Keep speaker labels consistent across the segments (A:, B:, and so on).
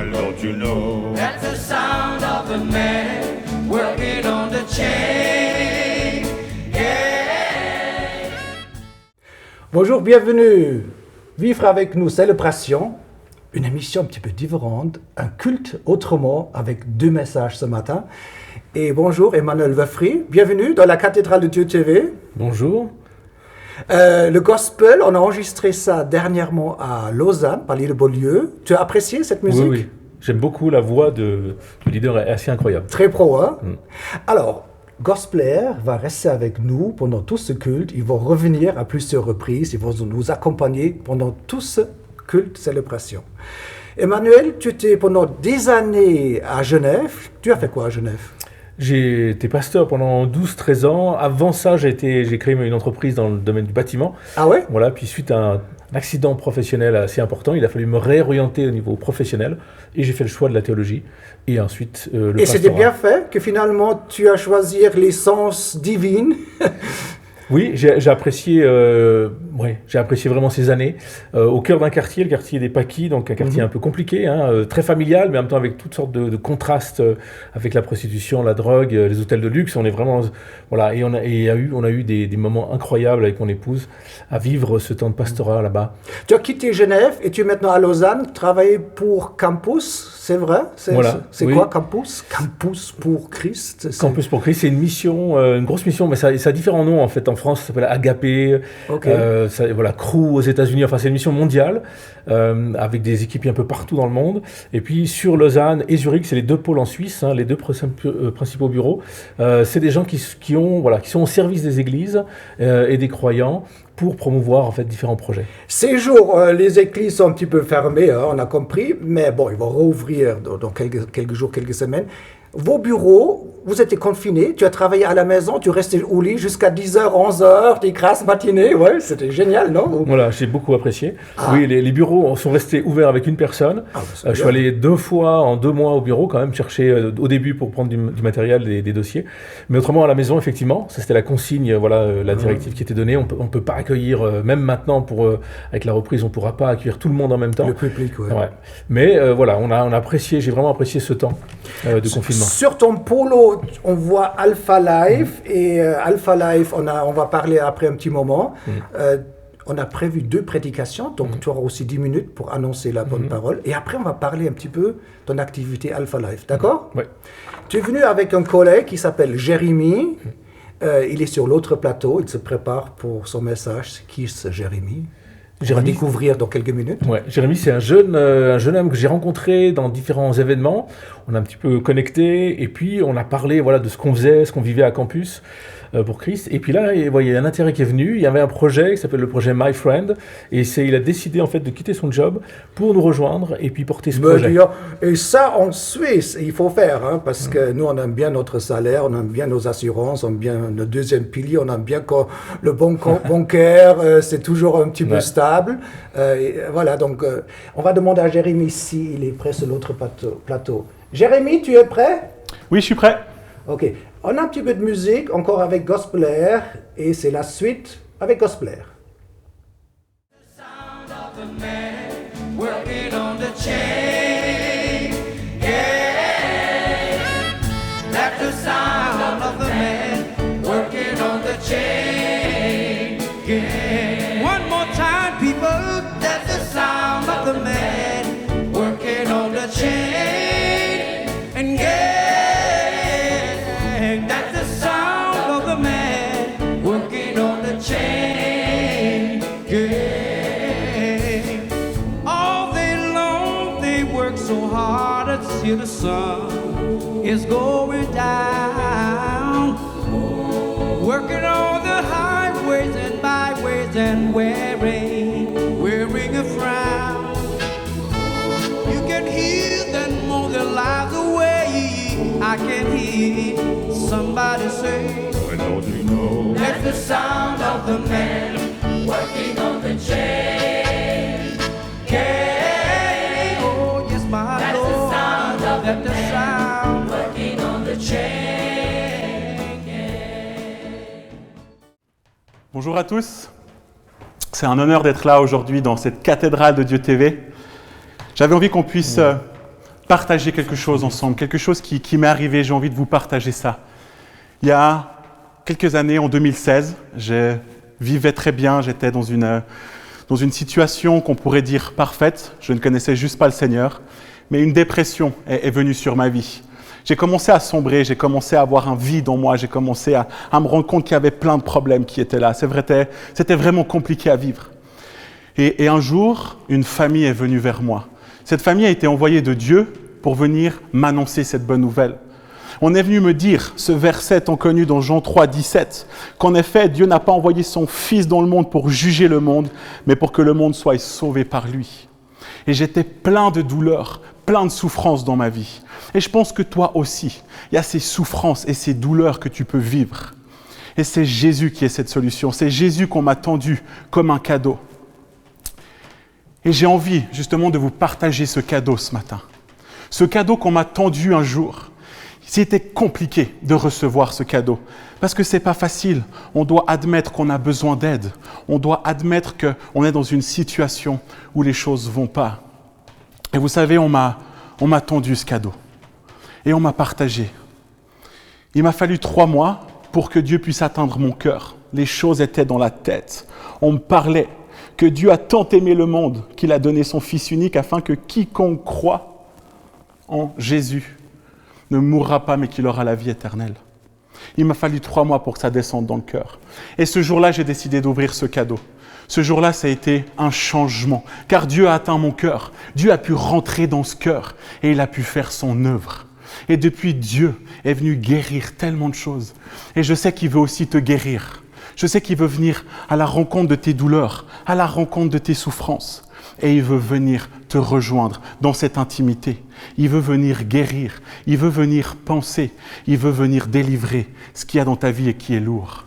A: Well, don't you know?
B: That's the sound of the man working on the chain. Yeah.
C: Bonjour, bienvenue. Vivre avec nous, Célébration, une émission un petit peu différente, un culte autrement, avec deux messages ce matin. Et bonjour, Emmanuel Weffry, bienvenue dans la cathédrale de Dieu TV.
D: Bonjour.
C: Le gospel, on a enregistré ça dernièrement à Lausanne, par l'île de Beaulieu. Tu as apprécié cette musique?
D: Oui. J'aime beaucoup la voix du leader, est assez incroyable.
C: Très pro, hein? Alors, Gospelair va rester avec nous pendant tout ce culte. Ils vont revenir à plusieurs reprises. Ils vont nous accompagner pendant tout ce culte célébration. Emmanuel, tu étais pendant des années à Genève. Tu as fait quoi à Genève?
D: J'ai été pasteur pendant 12-13 ans. Avant ça, j'ai créé une entreprise dans le domaine du bâtiment.
C: Ah ouais?
D: Voilà, puis suite à un accident professionnel assez important, il a fallu me réorienter au niveau professionnel et j'ai fait le choix de la théologie et ensuite le pastorat.
C: Et c'était bien fait que finalement tu as choisi l'essence divine.
D: Oui, j'ai apprécié vraiment ces années au cœur d'un quartier, le quartier des Paquis, donc un quartier un peu compliqué, très familial, mais en même temps avec toutes sortes de contrastes avec la prostitution, la drogue, les hôtels de luxe. On est vraiment et on a eu des moments incroyables avec mon épouse à vivre ce temps de pastorat là-bas.
C: Tu as quitté Genève et tu es maintenant à Lausanne, travailler pour Campus, c'est vrai? C'est quoi Campus? Campus pour Christ?
D: Campus pour Christ, c'est une mission, une grosse mission, mais ça a différents noms en fait. En France, ça s'appelle Agapé, Crew aux États-Unis. Enfin, c'est une mission mondiale avec des équipes un peu partout dans le monde. Et puis sur Lausanne et Zurich, c'est les deux pôles en Suisse, les deux principaux bureaux. C'est des gens qui sont au service des églises et des croyants pour promouvoir en fait différents projets.
C: Ces jours, les églises sont un petit peu fermées, on a compris, mais bon, ils vont rouvrir dans quelques jours, quelques semaines. Vos bureaux, vous étiez confinés, tu as travaillé à la maison, tu restais au lit jusqu'à 10h, 11h, des grasses matinées, ouais, c'était génial, non?
D: Voilà, j'ai beaucoup apprécié. Oui, les bureaux sont restés ouverts avec une personne. Je suis allé 2 fois en 2 mois au bureau quand même, chercher au début pour prendre du matériel, des dossiers. Mais autrement, à la maison, effectivement, ça c'était la consigne, la directive qui était donnée. On peut pas accueillir, même maintenant, avec la reprise, on pourra pas accueillir tout le monde en même temps.
C: Le public, ouais.
D: Mais on a apprécié, j'ai vraiment apprécié ce temps de confinement.
C: Sur ton polo, on voit Alpha Life et Alpha Life, on va parler après un petit moment. On a prévu 2 prédications, donc tu auras aussi 10 minutes pour annoncer la bonne parole. Et après, on va parler un petit peu de ton activité Alpha Life, d'accord?
D: Oui.
C: Tu es venu avec un collègue qui s'appelle Jérémy. Il est sur l'autre plateau, il se prépare pour son message. Qui est ce Jérémy? On va découvrir dans quelques minutes.
D: Ouais, Jérémy, c'est un jeune homme que j'ai rencontré dans différents événements. On a un petit peu connecté et puis on a parlé de ce qu'on faisait, ce qu'on vivait à Campus pour Christ. Et puis là, il y a un intérêt qui est venu. Il y avait un projet qui s'appelle le projet My Friend. Et il a décidé en fait de quitter son job pour nous rejoindre et puis porter ce projet.
C: Et ça, en Suisse, il faut faire, parce que nous, on aime bien notre salaire, on aime bien nos assurances, on aime bien le deuxième pilier, on aime bien quand le bancaire, c'est toujours un petit peu stable. Donc on va demander à Jérémy s'il est prêt sur l'autre plateau. Jérémy, tu es prêt?
E: Oui, je suis prêt.
C: Ok. On a un petit peu de musique, encore avec Gospelair, et c'est la suite avec Gospelair.
B: The sound of the man working on the chain. Yeah. That's the sound of the man working on the chain. Yeah. One more time, people. That's the sound of the man working on the chain. And yeah. That's the sound of the man working on the chain. Yeah. All day long they work so hard until the sun is going down. Working on the highways and byways and wearing a frown. You can hear them mow their lives away. I can hear somebody say,
A: Well, don't you know?
B: that's the sound of the man working on the chain. Yeah. Oh, yes, my
F: That's
B: Lord.
F: the sound of
B: That's the sound.
F: working on the chain.
E: Bonjour à tous. C'est un honneur d'être là aujourd'hui dans cette cathédrale de Dieu TV. J'avais envie qu'on puisse partager quelque chose ensemble, quelque chose qui m'est arrivé, j'ai envie de vous partager ça. Il y a quelques années, en 2016, je vivais très bien, j'étais dans une situation qu'on pourrait dire parfaite, je ne connaissais juste pas le Seigneur, mais une dépression est venue sur ma vie. J'ai commencé à sombrer, j'ai commencé à avoir un vide en moi, j'ai commencé à me rendre compte qu'il y avait plein de problèmes qui étaient là. C'est vrai, c'était vraiment compliqué à vivre. Et un jour, une famille est venue vers moi. Cette famille a été envoyée de Dieu pour venir m'annoncer cette bonne nouvelle. On est venu me dire ce verset tant connu dans Jean 3, 17, qu'en effet, Dieu n'a pas envoyé son Fils dans le monde pour juger le monde, mais pour que le monde soit sauvé par lui. Et j'étais plein de douleurs, plein de souffrances dans ma vie. Et je pense que toi aussi, il y a ces souffrances et ces douleurs que tu peux vivre. Et c'est Jésus qui est cette solution. C'est Jésus qu'on m'a tendu comme un cadeau. Et j'ai envie justement de vous partager ce cadeau ce matin. Ce cadeau qu'on m'a tendu un jour. C'était compliqué de recevoir ce cadeau. Parce que c'est pas facile. On doit admettre qu'on a besoin d'aide. On doit admettre qu'on est dans une situation où les choses vont pas. Et vous savez, on m'a tendu ce cadeau. Et on m'a partagé. Il m'a fallu 3 mois pour que Dieu puisse atteindre mon cœur. Les choses étaient dans la tête. On me parlait que Dieu a tant aimé le monde qu'il a donné son Fils unique afin que quiconque croit en Jésus ne mourra pas mais qu'il aura la vie éternelle. Il m'a fallu 3 mois pour que ça descende dans le cœur. Et ce jour-là, j'ai décidé d'ouvrir ce cadeau. Ce jour-là, ça a été un changement, car Dieu a atteint mon cœur. Dieu a pu rentrer dans ce cœur et il a pu faire son œuvre. Et depuis, Dieu est venu guérir tellement de choses. Et je sais qu'il veut aussi te guérir. Je sais qu'il veut venir à la rencontre de tes douleurs, à la rencontre de tes souffrances. Et il veut venir te rejoindre dans cette intimité. Il veut venir guérir, il veut venir penser, il veut venir délivrer ce qu'il y a dans ta vie et qui est lourd.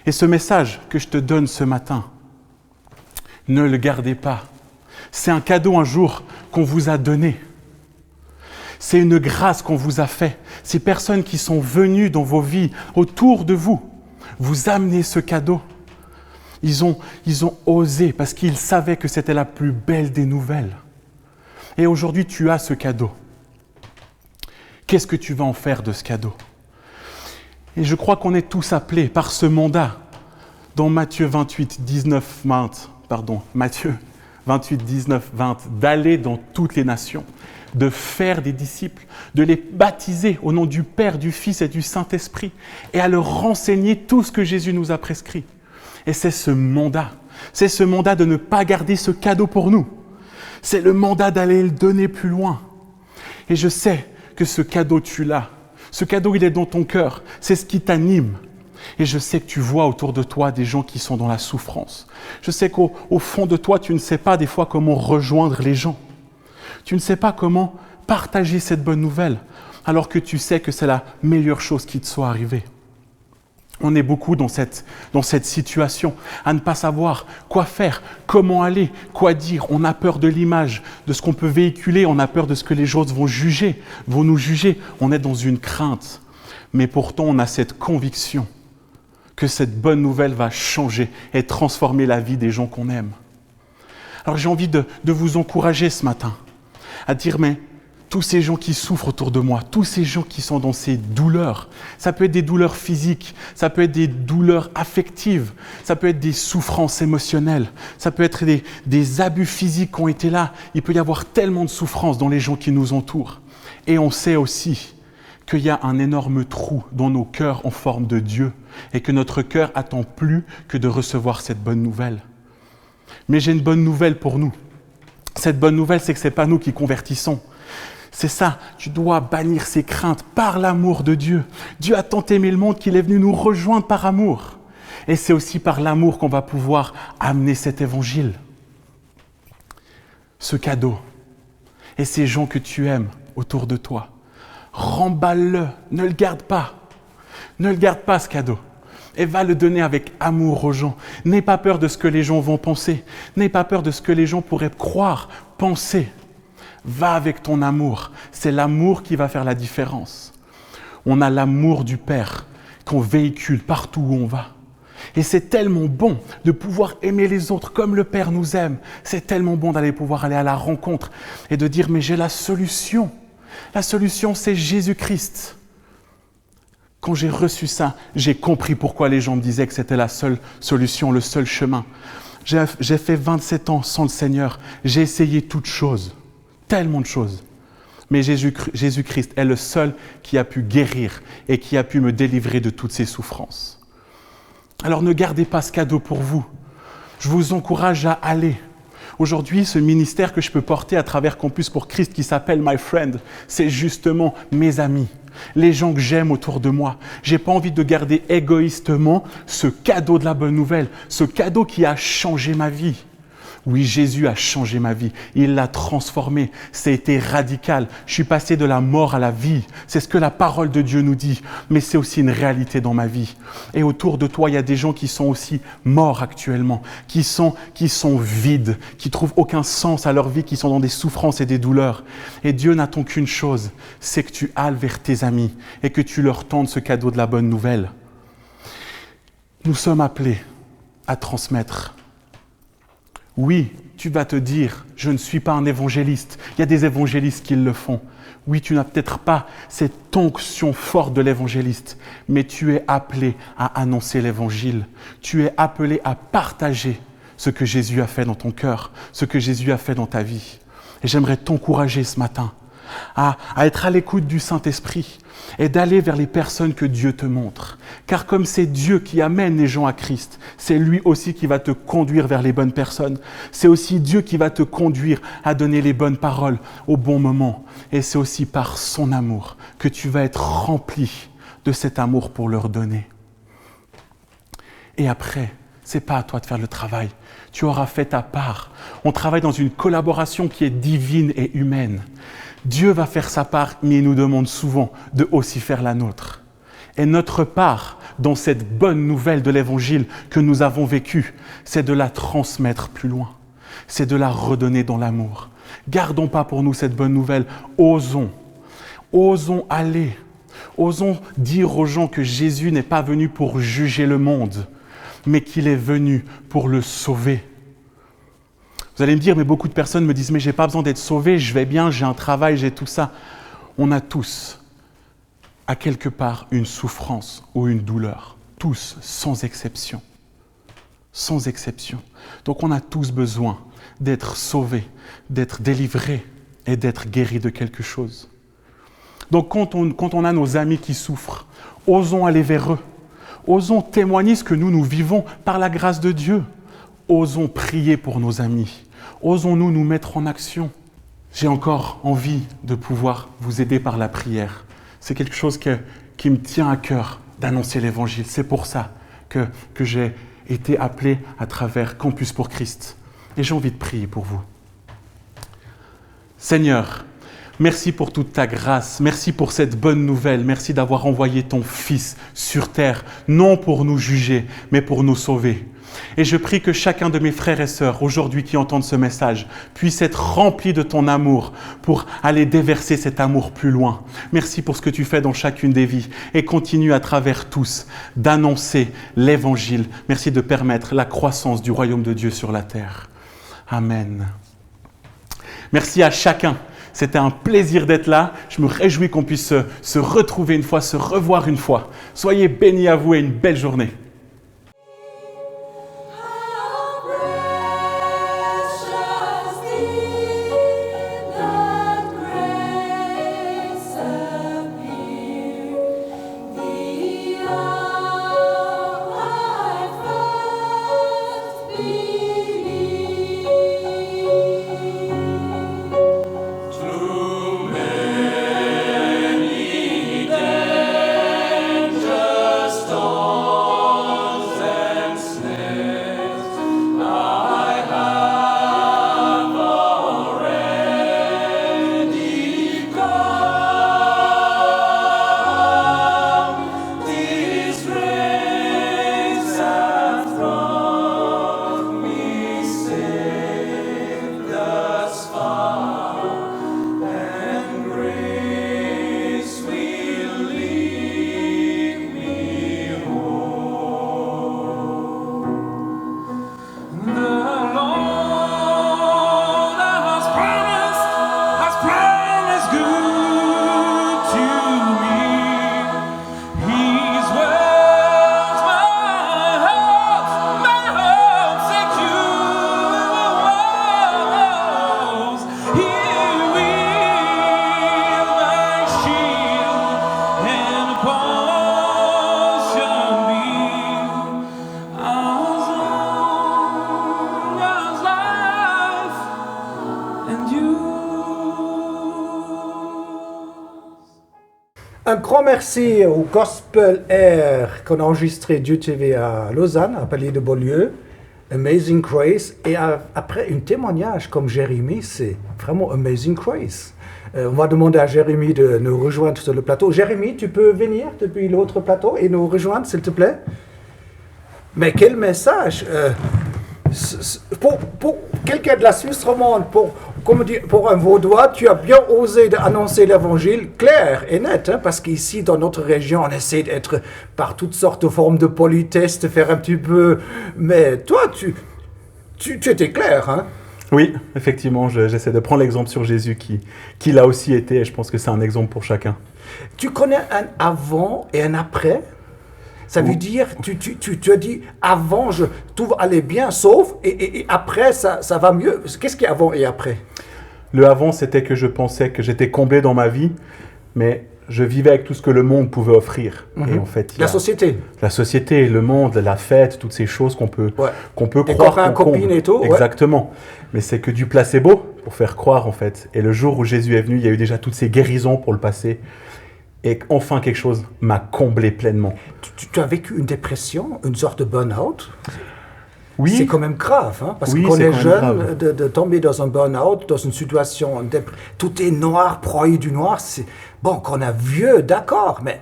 E: Et ce message que je te donne ce matin, ne le gardez pas. C'est un cadeau un jour qu'on vous a donné. C'est une grâce qu'on vous a fait. Ces personnes qui sont venues dans vos vies, autour de vous, vous amener ce cadeau. Ils ont osé parce qu'ils savaient que c'était la plus belle des nouvelles. Et aujourd'hui, tu as ce cadeau. Qu'est-ce que tu vas en faire de ce cadeau? Et je crois qu'on est tous appelés par ce mandat dans Matthieu 28, 19, 20, d'aller dans toutes les nations, de faire des disciples, de les baptiser au nom du Père, du Fils et du Saint-Esprit, et à leur renseigner tout ce que Jésus nous a prescrit. Et c'est ce mandat de ne pas garder ce cadeau pour nous. C'est le mandat d'aller le donner plus loin. Et je sais que ce cadeau, tu l'as. Ce cadeau, il est dans ton cœur. C'est ce qui t'anime. Et je sais que tu vois autour de toi des gens qui sont dans la souffrance. Je sais qu'au fond de toi, tu ne sais pas des fois comment rejoindre les gens. Tu ne sais pas comment partager cette bonne nouvelle, alors que tu sais que c'est la meilleure chose qui te soit arrivée. On est beaucoup dans cette situation, à ne pas savoir quoi faire, comment aller, quoi dire. On a peur de l'image, de ce qu'on peut véhiculer, on a peur de ce que les gens vont nous juger. On est dans une crainte. Mais pourtant, on a cette conviction que cette bonne nouvelle va changer et transformer la vie des gens qu'on aime. Alors j'ai envie de vous encourager ce matin à dire, mais tous ces gens qui souffrent autour de moi, tous ces gens qui sont dans ces douleurs, ça peut être des douleurs physiques, ça peut être des douleurs affectives, ça peut être des souffrances émotionnelles, ça peut être des abus physiques qui ont été là. Il peut y avoir tellement de souffrances dans les gens qui nous entourent. Et on sait aussi qu'il y a un énorme trou dans nos cœurs en forme de Dieu et que notre cœur attend plus que de recevoir cette bonne nouvelle. Mais j'ai une bonne nouvelle pour nous. Cette bonne nouvelle, c'est que ce n'est pas nous qui convertissons. C'est ça, tu dois bannir ces craintes par l'amour de Dieu. Dieu a tant aimé le monde qu'il est venu nous rejoindre par amour. Et c'est aussi par l'amour qu'on va pouvoir amener cet évangile. Ce cadeau et ces gens que tu aimes autour de toi. Remballe-le, ne le garde pas. Ne le garde pas ce cadeau. Et va le donner avec amour aux gens. N'aie pas peur de ce que les gens vont penser. N'aie pas peur de ce que les gens pourraient croire, penser. Va avec ton amour. C'est l'amour qui va faire la différence. On a l'amour du Père qu'on véhicule partout où on va. Et c'est tellement bon de pouvoir aimer les autres comme le Père nous aime. C'est tellement bon d'aller pouvoir aller à la rencontre et de dire, mais j'ai la solution. La solution, c'est Jésus-Christ. Quand j'ai reçu ça, j'ai compris pourquoi les gens me disaient que c'était la seule solution, le seul chemin. J'ai fait 27 ans sans le Seigneur. J'ai essayé toutes choses, tellement de choses. Mais Jésus-Christ est le seul qui a pu guérir et qui a pu me délivrer de toutes ces souffrances. Alors ne gardez pas ce cadeau pour vous. Je vous encourage à aller. Aujourd'hui, ce ministère que je peux porter à travers Campus pour Christ qui s'appelle My Friend, c'est justement mes amis, les gens que j'aime autour de moi. Je n'ai pas envie de garder égoïstement ce cadeau de la bonne nouvelle, ce cadeau qui a changé ma vie. Oui, Jésus a changé ma vie. Il l'a transformée. Ça a été radical. Je suis passé de la mort à la vie. C'est ce que la parole de Dieu nous dit. Mais c'est aussi une réalité dans ma vie. Et autour de toi, il y a des gens qui sont aussi morts actuellement, qui sont vides, qui trouvent aucun sens à leur vie, qui sont dans des souffrances et des douleurs. Et Dieu n'attend qu'une chose, c'est que tu ailles vers tes amis et que tu leur tendes ce cadeau de la bonne nouvelle. Nous sommes appelés à transmettre. Oui, tu vas te dire, je ne suis pas un évangéliste. Il y a des évangélistes qui le font. Oui, tu n'as peut-être pas cette onction forte de l'évangéliste, mais tu es appelé à annoncer l'évangile. Tu es appelé à partager ce que Jésus a fait dans ton cœur, ce que Jésus a fait dans ta vie. Et j'aimerais t'encourager ce matin à être à l'écoute du Saint-Esprit et d'aller vers les personnes que Dieu te montre. Car comme c'est Dieu qui amène les gens à Christ, c'est lui aussi qui va te conduire vers les bonnes personnes. C'est aussi Dieu qui va te conduire à donner les bonnes paroles au bon moment. Et c'est aussi par son amour que tu vas être rempli de cet amour pour leur donner. Et après, c'est pas à toi de faire le travail. Tu auras fait ta part. On travaille dans une collaboration qui est divine et humaine. Dieu va faire sa part, mais il nous demande souvent de aussi faire la nôtre. Et notre part dans cette bonne nouvelle de l'Évangile que nous avons vécue, c'est de la transmettre plus loin. C'est de la redonner dans l'amour. Gardons pas pour nous cette bonne nouvelle. Osons aller. Osons dire aux gens que Jésus n'est pas venu pour juger le monde, mais qu'il est venu pour le sauver. Vous allez me dire, mais beaucoup de personnes me disent, mais je n'ai pas besoin d'être sauvé, je vais bien, j'ai un travail, j'ai tout ça. On a tous, à quelque part, une souffrance ou une douleur. Tous, sans exception. Sans exception. Donc on a tous besoin d'être sauvés, d'être délivrés et d'être guéris de quelque chose. Donc quand on a nos amis qui souffrent, osons aller vers eux. Osons témoigner ce que nous vivons par la grâce de Dieu. Osons prier pour nos amis. Osons-nous nous mettre en action. J'ai encore envie de pouvoir vous aider par la prière. C'est quelque chose qui me tient à cœur d'annoncer l'Évangile. C'est pour ça que j'ai été appelé à travers Campus pour Christ. Et j'ai envie de prier pour vous. Seigneur, merci pour toute ta grâce, merci pour cette bonne nouvelle, merci d'avoir envoyé ton Fils sur terre, non pour nous juger, mais pour nous sauver. Et je prie que chacun de mes frères et sœurs, aujourd'hui qui entendent ce message, puisse être rempli de ton amour pour aller déverser cet amour plus loin. Merci pour ce que tu fais dans chacune des vies et continue à travers tous d'annoncer l'Évangile. Merci de permettre la croissance du royaume de Dieu sur la terre. Amen. Merci à chacun. C'était un plaisir d'être là. Je me réjouis qu'on puisse se retrouver une fois, se revoir une fois. Soyez bénis à vous et une belle journée.
F: Just all
C: Un grand merci au Gospel Air qu'on a enregistré du TV à Lausanne, à Palais de Beaulieu. Amazing Grace. Et après, un témoignage comme Jérémie, c'est vraiment Amazing Grace. On va demander à Jérémie de nous rejoindre sur le plateau. Jérémie, tu peux venir depuis l'autre plateau et nous rejoindre, s'il te plaît? Mais quel message! Pour quelqu'un de la Suisse romande, pour un Vaudois, tu as bien osé annoncer l'évangile clair et net, hein, parce qu'ici, dans notre région, on essaie d'être par toutes sortes de formes de politesse, de faire un petit peu... Mais toi, tu étais clair, hein?
E: Oui, effectivement, j'essaie de prendre l'exemple sur Jésus qui l'a aussi été, et je pense que c'est un exemple pour chacun.
C: Tu connais un avant et un après? Ça veut dire, tu as dit, avant, tout allait bien, sauf, et après, ça va mieux. Qu'est-ce qu'il y a avant et après?
E: Le avant, c'était que je pensais que j'étais comblé dans ma vie, mais je vivais avec tout ce que le monde pouvait offrir. Et en fait,
C: la société.
E: La société, le monde, la fête, toutes ces choses qu'on peut
C: Des
E: croire.
C: copains, copines et tout.
E: Exactement. Mais c'est que du placebo pour faire croire, en fait. Et le jour où Jésus est venu, il y a eu déjà toutes ces guérisons pour le passé. Et enfin, quelque chose m'a comblé pleinement.
C: Tu as vécu une dépression, une sorte de burn-out?
E: Oui.
C: C'est quand même grave, hein, parce
E: Oui,
C: qu'on
E: c'est
C: est
E: quand même
C: jeune de tomber dans un burn-out, dans une situation... Tout est noir, broyé du noir. Bon, quand on est vieux, d'accord, mais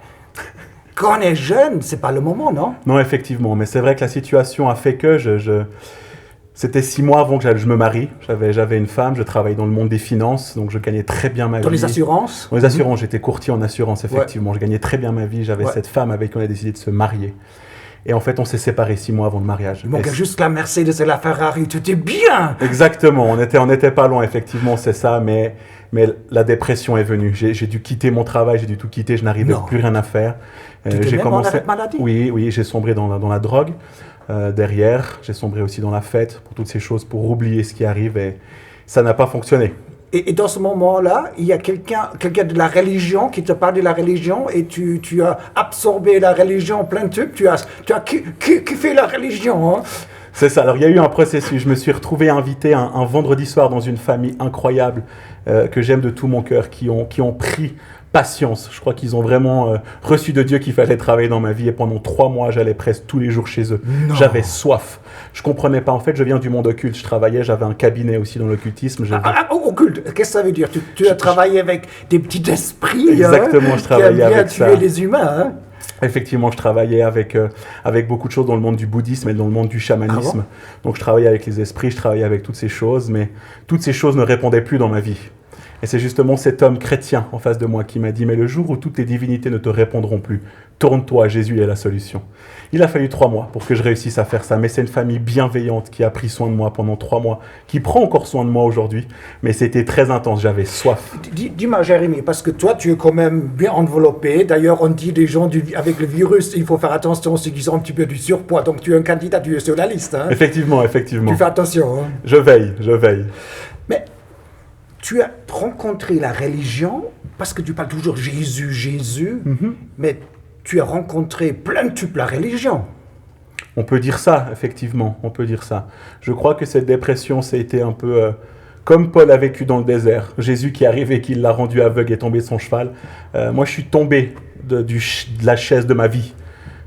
C: quand on est jeune, c'est pas le moment, non?
E: Non, effectivement. Mais c'est vrai que la situation a fait que C'était 6 mois avant que je me marie. J'avais une femme, je travaillais dans le monde des finances, donc je gagnais très bien ma vie.
C: Dans les assurances?
E: Dans les assurances, j'étais courtier en assurance, effectivement. Je gagnais très bien ma vie. J'avais cette femme avec qui on a décidé de se marier. Et en fait, on s'est séparés 6 mois avant le mariage.
C: Il manquait juste la Mercedes et la Ferrari, tu étais bien!
E: Exactement, on était pas loin, effectivement, c'est ça, mais la dépression est venue. J'ai dû quitter mon travail, j'ai dû tout quitter, je n'arrivais plus rien à faire.
C: Tu étais même en arrêt de maladie?
E: Oui, j'ai sombré dans la drogue. Derrière, j'ai sombré aussi dans la fête, pour toutes ces choses, pour oublier ce qui arrive, et ça n'a pas fonctionné.
C: Et dans ce moment-là, il y a quelqu'un de la religion qui te parle de la religion, et tu as absorbé la religion plein de trucs, tu as kiffé la religion, hein?
E: C'est ça, alors il y a eu un processus, je me suis retrouvé invité un vendredi soir dans une famille incroyable, que j'aime de tout mon cœur, qui ont pris patience. Je crois qu'ils ont vraiment reçu de Dieu qu'il fallait travailler dans ma vie, et pendant 3 mois, j'allais presque tous les jours chez eux. Non. J'avais soif. Je comprenais pas. En fait, je viens du monde occulte. Je travaillais, j'avais un cabinet aussi dans l'occultisme.
C: Occulte, qu'est-ce que ça veut dire? Tu as travaillé avec des petits esprits.
E: Exactement, je travaillais avec ça.
C: Qui aiment bien tuer les humains, hein?
E: Effectivement, je travaillais avec beaucoup de choses dans le monde du bouddhisme et dans le monde du chamanisme. Donc, je travaillais avec les esprits, je travaillais avec toutes ces choses, mais toutes ces choses ne répondaient plus dans ma vie. Et c'est justement cet homme chrétien en face de moi qui m'a dit « Mais le jour où toutes les divinités ne te répondront plus, tourne-toi, Jésus est la solution. » Il a fallu 3 mois pour que je réussisse à faire ça, mais c'est une famille bienveillante qui a pris soin de moi pendant 3 mois, qui prend encore soin de moi aujourd'hui, mais c'était très intense, j'avais soif.
C: Dis-moi, Jérémie, parce que toi, tu es quand même bien enveloppé. D'ailleurs, on dit des gens avec le virus, il faut faire attention, ceux qui ont un petit peu du surpoids. Donc, tu es un candidat, tu es sur la liste, hein?
E: Effectivement.
C: Tu fais attention, hein?
E: Je veille. Mais
C: tu as rencontré la religion, parce que tu parles toujours Jésus, mais tu as rencontré plein de types la religion.
E: On peut dire ça, effectivement, on peut dire ça. Je crois que cette dépression, ça a été un peu comme Paul a vécu dans le désert. Jésus qui est arrivé, qui l'a rendu aveugle et tombé de son cheval. Moi, je suis tombé de la chaise de ma vie.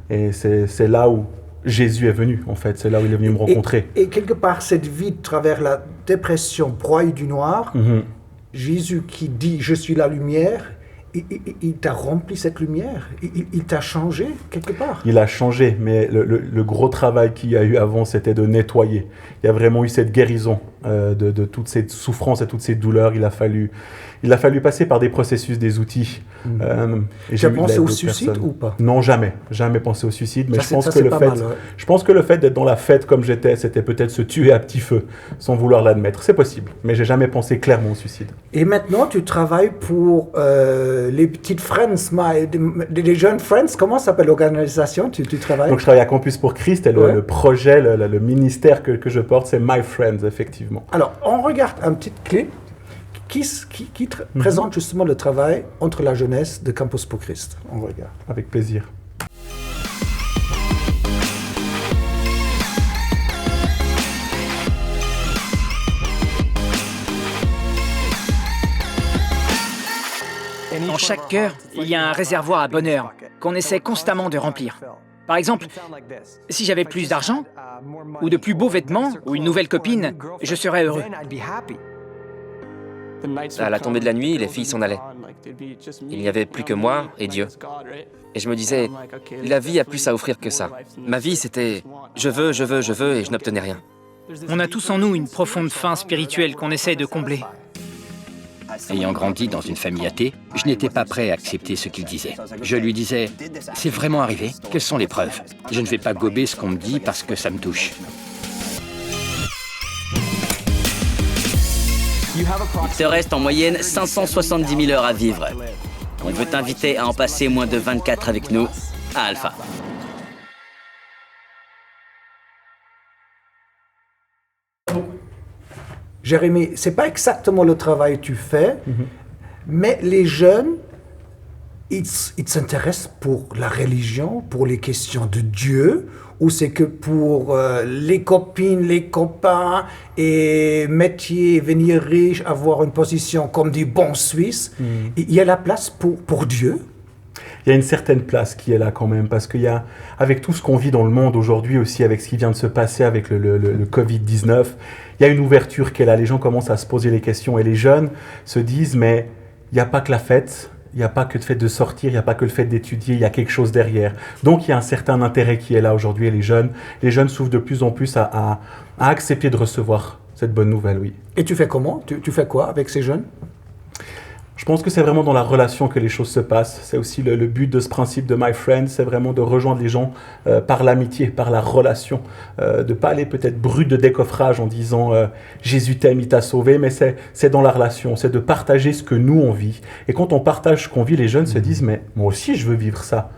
E: Et c'est là où Jésus est venu, en fait. C'est là où il est venu me rencontrer.
C: Et quelque part, cette vie de travers la dépression, broyée du noir, Jésus qui dit « Je suis la lumière », il t'a rempli cette lumière, il t'a changé quelque part.
E: Il a changé, mais le gros travail qu'il y a eu avant, c'était de nettoyer. Il y a vraiment eu cette guérison de toutes ces souffrances et toutes ces douleurs. Il a fallu passer par des processus, des outils.
C: Tu as pensé au suicide ou pas?
E: Non, jamais pensé au suicide. Mais je pense que
C: le
E: fait d'être dans la fête comme j'étais, c'était peut-être se tuer à petit feu, sans vouloir l'admettre. C'est possible, mais j'ai jamais pensé clairement au suicide.
C: Et maintenant, tu travailles pour les petites Friends, les jeunes Friends. Comment s'appelle l'organisation? Tu travailles?
E: Donc je travaille à Campus pour Christ et le projet, le ministère que je porte, c'est My Friends, effectivement.
C: Alors, on regarde un petit clip qui présente justement le travail entre la jeunesse de Campus pour Christ. On regarde.
E: Avec plaisir.
G: Dans chaque cœur, il y a un réservoir à bonheur qu'on essaie constamment de remplir. Par exemple, si j'avais plus d'argent, ou de plus beaux vêtements, ou une nouvelle copine, je serais heureux.
H: À la tombée de la nuit, les filles s'en allaient. Il n'y avait plus que moi et Dieu. Et je me disais, la vie a plus à offrir que ça. Ma vie, c'était je veux, et je n'obtenais rien.
G: On a tous en nous une profonde faim spirituelle qu'on essaie de combler.
I: Ayant grandi dans une famille athée, je n'étais pas prêt à accepter ce qu'il disait. Je lui disais, c'est vraiment arrivé? Quelles sont les preuves? Je ne vais pas gober ce qu'on me dit parce que ça me touche.
J: Il te reste en moyenne 570 000 heures à vivre. On veut t'inviter à en passer moins de 24 avec nous à Alpha.
C: Jérémy, c'est pas exactement le travail que tu fais, mais les jeunes, ils s'intéressent pour la religion, pour les questions de Dieu, ou c'est que pour les copines, les copains, et métier, venir riche, avoir une position comme des bons Suisses. Il y a la place pour Dieu?
E: Il y a une certaine place qui est là quand même, parce qu'il y a, avec tout ce qu'on vit dans le monde aujourd'hui aussi, avec ce qui vient de se passer avec le Covid-19, il y a une ouverture qui est là. Les gens commencent à se poser les questions et les jeunes se disent, mais il n'y a pas que la fête, il n'y a pas que le fait de sortir, il n'y a pas que le fait d'étudier, il y a quelque chose derrière. Donc il y a un certain intérêt qui est là aujourd'hui et les jeunes s'ouvrent de plus en plus à accepter de recevoir cette bonne nouvelle, oui.
C: Et tu fais comment? Tu fais quoi avec ces jeunes?
E: Je pense que c'est vraiment dans la relation que les choses se passent. C'est aussi le but de ce principe de My Friend, c'est vraiment de rejoindre les gens par l'amitié, par la relation. De ne pas aller peut-être brut de décoffrage en disant Jésus t'aime, il t'a sauvé, mais c'est dans la relation, c'est de partager ce que nous on vit. Et quand on partage ce qu'on vit, les jeunes se disent mais moi aussi je veux vivre ça.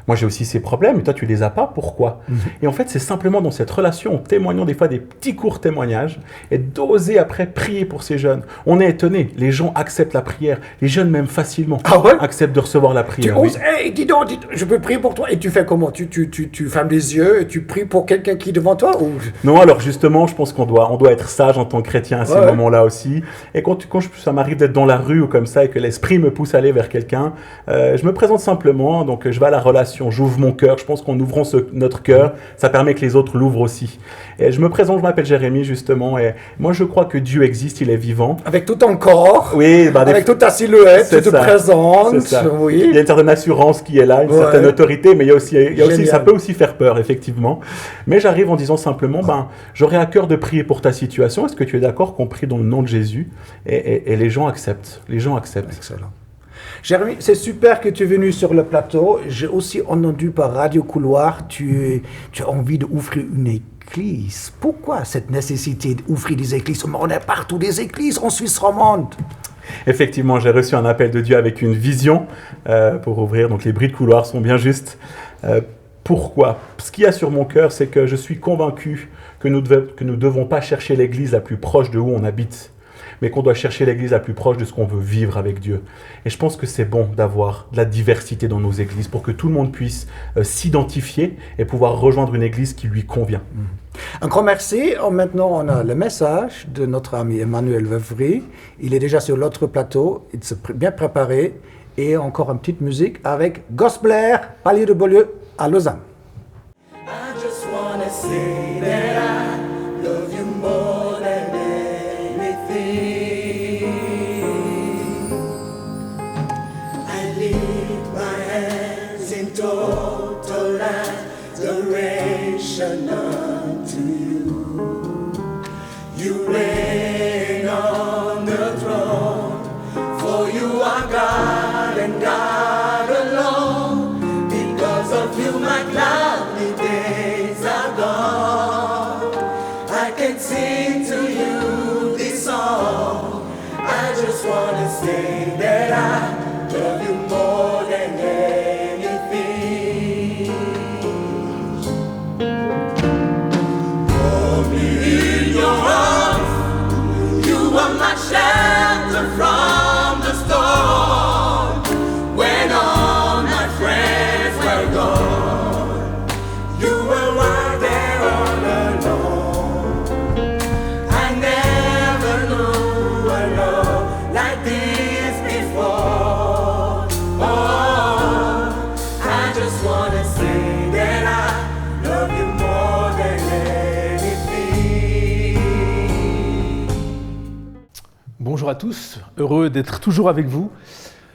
E: Moi, j'ai aussi ces problèmes, et toi, tu les as pas, pourquoi? Et en fait, c'est simplement dans cette relation, en témoignant des fois des petits courts témoignages, et d'oser après prier pour ces jeunes. On est étonnés, les gens acceptent la prière, les jeunes même facilement acceptent de recevoir la prière.
C: Tu oses, hey, dis donc, je peux prier pour toi, et tu fais comment? Tu fermes les yeux, et tu pries pour quelqu'un qui est devant toi ou... Non,
E: alors justement, je pense qu'on doit être sage en tant que chrétien à ces moments-là aussi. Et quand ça m'arrive d'être dans la rue ou comme ça, et que l'esprit me pousse à aller vers quelqu'un, je me présente simplement, donc je vais à la relation. J'ouvre mon cœur, je pense qu'en ouvrant notre cœur, ça permet que les autres l'ouvrent aussi. Et je me présente, je m'appelle Jérémy justement, et moi je crois que Dieu existe, il est vivant.
C: Avec tout ton corps,
E: oui,
C: avec toute ta silhouette, tu te présentes.
E: Oui. Il y a une certaine assurance qui est là, une certaine autorité, mais il y a aussi, ça peut aussi faire peur, effectivement. Mais j'arrive en disant simplement, j'aurais à cœur de prier pour ta situation, est-ce que tu es d'accord qu'on prie dans le nom de Jésus? Et les gens acceptent,
C: Excellent. Jérémy, c'est super que tu es venu sur le plateau. J'ai aussi entendu par Radio Couloir, tu as envie d'ouvrir une église. Pourquoi cette nécessité d'ouvrir des églises? On a partout des églises en Suisse romande.
E: Effectivement, j'ai reçu un appel de Dieu avec une vision pour ouvrir. Donc les bris de couloir sont bien justes. Pourquoi? Ce qu'il y a sur mon cœur, c'est que je suis convaincu que nous ne devons pas chercher l'église la plus proche de où on habite, mais qu'on doit chercher l'église la plus proche de ce qu'on veut vivre avec Dieu. Et je pense que c'est bon d'avoir de la diversité dans nos églises pour que tout le monde puisse s'identifier et pouvoir rejoindre une église qui lui convient.
C: Un grand merci. Maintenant, on a le message de notre ami Emmanuel Wevry. Il est déjà sur l'autre plateau, il s'est bien préparé. Et encore une petite musique avec Gospelair, Palier de Beaulieu à Lausanne.
F: I just wanna say that I love you more than anything. I lift my hands in total adoration unto you. You reign on the throne, for you are God and God alone. Because of you, my cloudy days are gone. I can sing to you this song. I just wanna say that I love you more than anything. Hold me in your arms. You are my shelter from the storm.
D: bonjour à tous, heureux d'être toujours avec vous.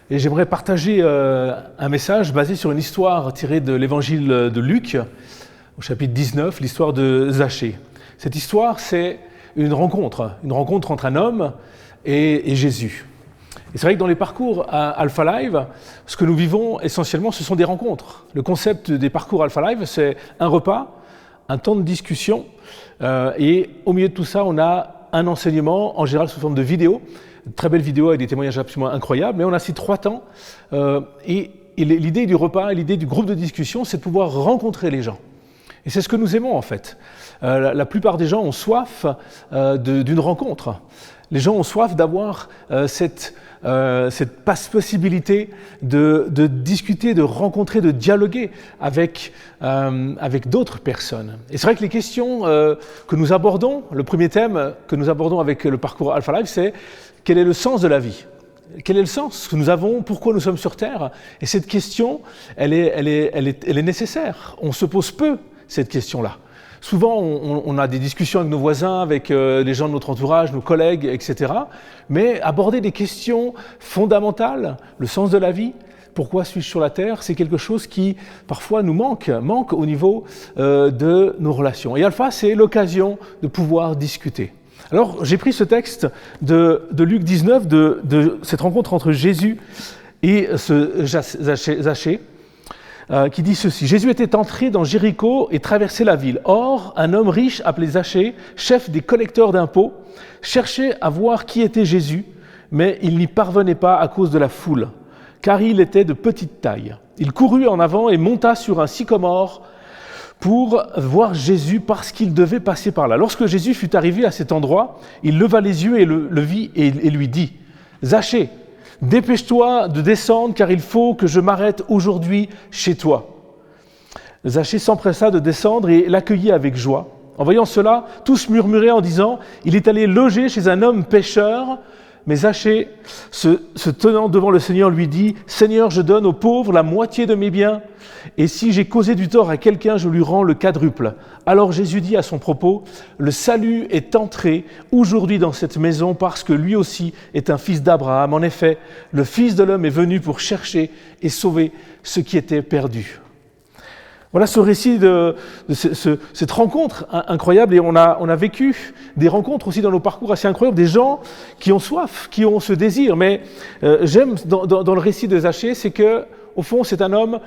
D: Et j'aimerais partager un message basé sur une histoire tirée de l'évangile de Luc, au chapitre 19, l'histoire de Zachée. Cette histoire, c'est une rencontre entre un homme et Jésus. Et c'est vrai que dans les parcours à Alpha Live, ce que nous vivons essentiellement, ce sont des rencontres. Le concept des parcours Alpha Live, c'est un repas, un temps de discussion, et au milieu de tout ça, on a un enseignement, en général sous forme de vidéo, une très belle vidéo avec des témoignages absolument incroyables, mais on a ces 3 temps, et l'idée du repas, l'idée du groupe de discussion, c'est de pouvoir rencontrer les gens. Et c'est ce que nous aimons en fait. La plupart des gens ont soif d'une rencontre. Les gens ont soif d'avoir cette possibilité de discuter, de rencontrer, de dialoguer avec d'autres personnes. Et c'est vrai que les questions que nous abordons, le premier thème que nous abordons avec le parcours Alpha Life, c'est quel est le sens de la vie ? Quel est le sens que nous avons ? Pourquoi nous sommes sur Terre ? Et cette question, elle est nécessaire. On se pose peu cette question-là. Souvent, on a des discussions avec nos voisins, avec les gens de notre entourage, nos collègues, etc. Mais aborder des questions fondamentales, le sens de la vie, pourquoi suis-je sur la Terre, c'est quelque chose qui, parfois, nous manque au niveau de nos relations. Et Alpha, c'est l'occasion de pouvoir discuter. Alors, j'ai pris ce texte de Luc 19, de cette rencontre entre Jésus et ce Zachée, qui dit ceci. « Jésus était entré dans Jéricho et traversait la ville. Or, un homme riche appelé Zachée, chef des collecteurs d'impôts, cherchait à voir qui était Jésus, mais il n'y parvenait pas à cause de la foule, car il était de petite taille. Il courut en avant et monta sur un sycomore pour voir Jésus parce qu'il devait passer par là. Lorsque Jésus fut arrivé à cet endroit, il leva les yeux et le vit et lui dit « Zachée, dépêche-toi de descendre car il faut que je m'arrête aujourd'hui chez toi. » Zachée s'empressa de descendre et l'accueillit avec joie. En voyant cela, tous murmuraient en disant « Il est allé loger chez un homme pécheur. » Mais Zachée, se tenant devant le Seigneur, lui dit « Seigneur, je donne aux pauvres la moitié de mes biens, et si j'ai causé du tort à quelqu'un, je lui rends le quadruple. » Alors Jésus dit à son propos « Le salut est entré aujourd'hui dans cette maison parce que lui aussi est un fils d'Abraham. En effet, le Fils de l'homme est venu pour chercher et sauver ce qui était perdu. » Voilà ce récit de cette rencontre incroyable, et on a vécu des rencontres aussi dans nos parcours assez incroyables, des gens qui ont soif, qui ont ce désir. Mais j'aime dans le récit de Zachée, c'est que au fond, c'est un homme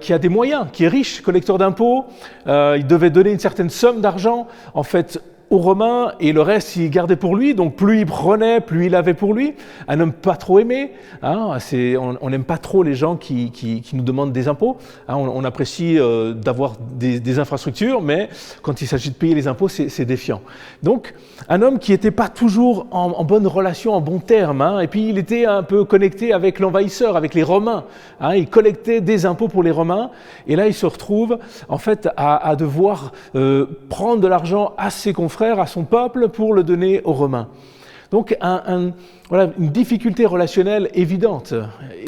D: qui a des moyens, qui est riche, collecteur d'impôts. Il devait donner une certaine somme d'argent, en fait, aux Romains, et le reste, il gardait pour lui. Donc, plus il prenait, plus il avait pour lui. Un homme pas trop aimé. Hein, on n'aime pas trop les gens qui nous demandent des impôts. Hein, on apprécie d'avoir des infrastructures, mais quand il s'agit de payer les impôts, c'est défiant. Donc, un homme qui n'était pas toujours en bonne relation, en bons termes. Hein, et puis, il était un peu connecté avec l'envahisseur, avec les Romains. Hein, il collectait des impôts pour les Romains. Et là, il se retrouve, en fait, à devoir prendre de l'argent à ses confrères, à son peuple, pour le donner aux Romains. Donc voilà, une difficulté relationnelle évidente.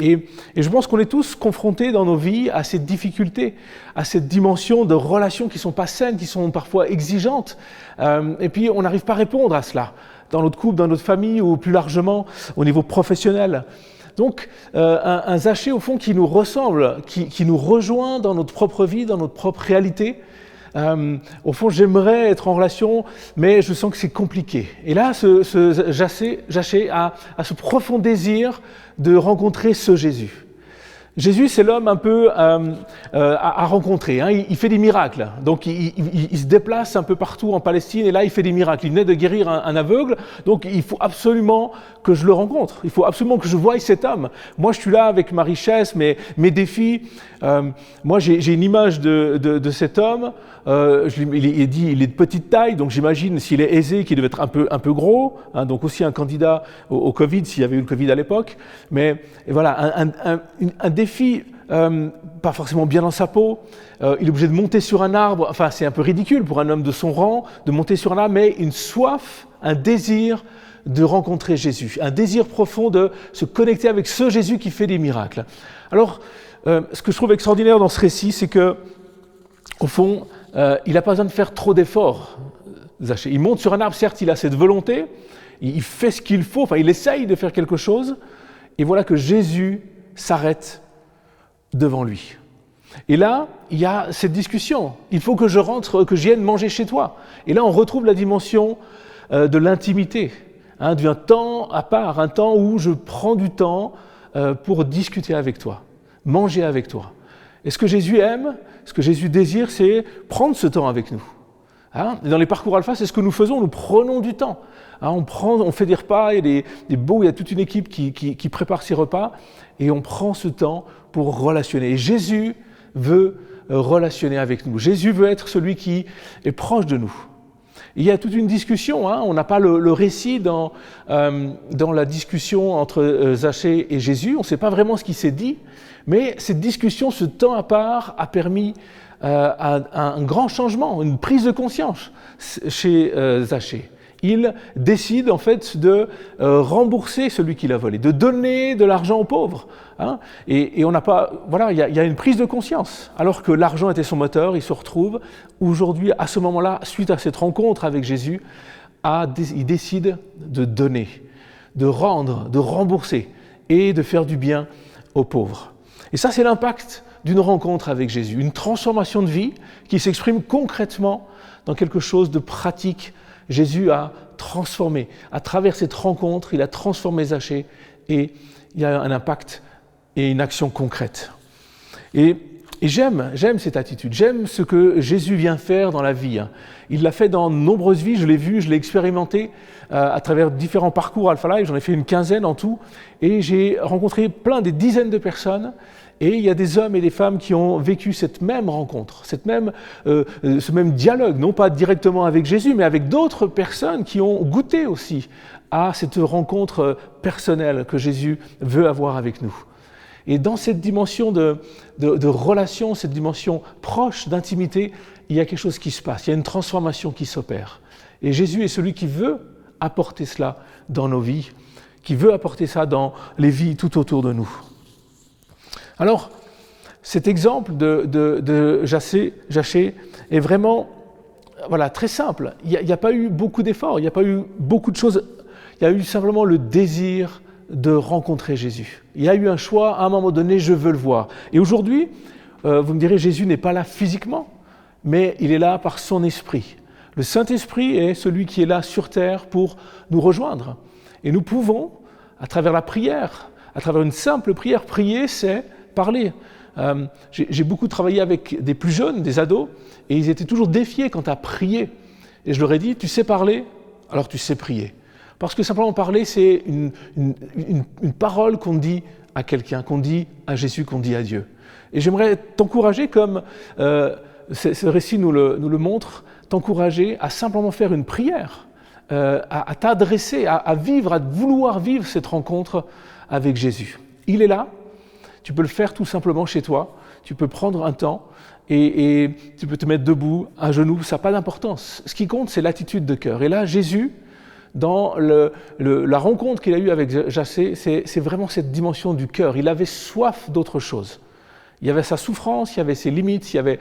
D: Et je pense qu'on est tous confrontés dans nos vies à cette difficulté, à cette dimension de relations qui ne sont pas saines, qui sont parfois exigeantes. Et puis on n'arrive pas à répondre à cela, dans notre couple, dans notre famille, ou plus largement au niveau professionnel. Donc un Zachée, au fond, qui nous ressemble, qui nous rejoint dans notre propre vie, dans notre propre réalité. Au fond, j'aimerais être en relation, mais je sens que c'est compliqué. Et là, ce Zachée a ce profond désir de rencontrer ce Jésus. Jésus, c'est l'homme un peu à rencontrer. Hein. Il fait des miracles. Donc, il se déplace un peu partout en Palestine, et là, il fait des miracles. Il venait de guérir un aveugle, donc il faut absolument que je le rencontre. Il faut absolument que je voie cet homme. Moi, je suis là avec ma richesse, mes défis. Moi, j'ai une image de cet homme. Il est de petite taille, donc j'imagine s'il est aisé, qu'il devait être un peu gros. Hein, donc aussi un candidat au Covid, s'il y avait eu le Covid à l'époque. Mais voilà, un défi, pas forcément bien dans sa peau. Il est obligé de monter sur un arbre. Enfin, c'est un peu ridicule pour un homme de son rang de monter sur un arbre, mais une soif, un désir de rencontrer Jésus, un désir profond de se connecter avec ce Jésus qui fait des miracles. Alors, ce que je trouve extraordinaire dans ce récit, c'est que, au fond, il n'a pas besoin de faire trop d'efforts, Zachée. Il monte sur un arbre, certes, il a cette volonté, il fait ce qu'il faut, enfin il essaye de faire quelque chose, et voilà que Jésus s'arrête devant lui. Et là, il y a cette discussion. Il faut que je rentre, que je vienne manger chez toi. Et là, on retrouve la dimension de l'intimité, d'un temps à part, un temps où je prends du temps pour discuter avec toi, manger avec toi. Et ce que Jésus aime, ce que Jésus désire, c'est prendre ce temps avec nous. Et dans les parcours alpha, c'est ce que nous faisons, nous prenons du temps. On fait des repas, il y a toute une équipe qui prépare ces repas, et on prend ce temps pour relationner. Et Jésus veut relationner avec nous. Jésus veut être celui qui est proche de nous. Il y a toute une discussion, on n'a pas le récit dans la discussion entre Zachée et Jésus, on ne sait pas vraiment ce qui s'est dit, mais cette discussion, ce temps à part, a permis un grand changement, une prise de conscience chez Zachée. Il décide en fait de rembourser celui qui l'a volé, de donner de l'argent aux pauvres. Et on n'a pas, voilà, il y a une prise de conscience. Alors que l'argent était son moteur, il se retrouve aujourd'hui, à ce moment-là, suite à cette rencontre avec Jésus, il décide de donner, de rendre, de rembourser et de faire du bien aux pauvres. Et ça, c'est l'impact d'une rencontre avec Jésus, une transformation de vie qui s'exprime concrètement dans quelque chose de pratique. Jésus a transformé. À travers cette rencontre, il a transformé Zachée et il y a un impact et une action concrète. Et j'aime cette attitude, j'aime ce que Jésus vient faire dans la vie. Il l'a fait dans de nombreuses vies, je l'ai vu, je l'ai expérimenté à travers différents parcours Alpha Life, j'en ai fait une quinzaine en tout, et j'ai rencontré des dizaines de personnes. Et il y a des hommes et des femmes qui ont vécu cette même rencontre, ce même dialogue, non pas directement avec Jésus, mais avec d'autres personnes qui ont goûté aussi à cette rencontre personnelle que Jésus veut avoir avec nous. Et dans cette dimension de relation, cette dimension proche d'intimité, il y a quelque chose qui se passe, il y a une transformation qui s'opère. Et Jésus est celui qui veut apporter cela dans nos vies, qui veut apporter ça dans les vies tout autour de nous. Alors, cet exemple de Zachée est vraiment très simple. Il n'y a pas eu beaucoup d'efforts, il n'y a pas eu beaucoup de choses. Il y a eu simplement le désir de rencontrer Jésus. Il y a eu un choix, à un moment donné, je veux le voir. Et aujourd'hui, vous me direz, Jésus n'est pas là physiquement, mais il est là par son esprit. Le Saint-Esprit est celui qui est là sur terre pour nous rejoindre. Et nous pouvons, à travers la prière, à travers une simple prière, prier, c'est parler. J'ai beaucoup travaillé avec des plus jeunes, des ados, et ils étaient toujours défiés quant à prier. Et je leur ai dit, tu sais parler, alors tu sais prier. Parce que simplement parler, c'est une parole qu'on dit à quelqu'un, qu'on dit à Jésus, qu'on dit à Dieu. Et j'aimerais t'encourager, comme ce récit nous le montre, t'encourager à simplement faire une prière, à t'adresser, à vivre, à vouloir vivre cette rencontre avec Jésus. Il est là. Tu peux le faire tout simplement chez toi, tu peux prendre un temps et tu peux te mettre debout, à genoux, ça n'a pas d'importance. Ce qui compte, c'est l'attitude de cœur. Et là, Jésus, dans la rencontre qu'il a eue avec Zachée, c'est vraiment cette dimension du cœur. Il avait soif d'autre chose. Il y avait sa souffrance, il y avait ses limites, il y avait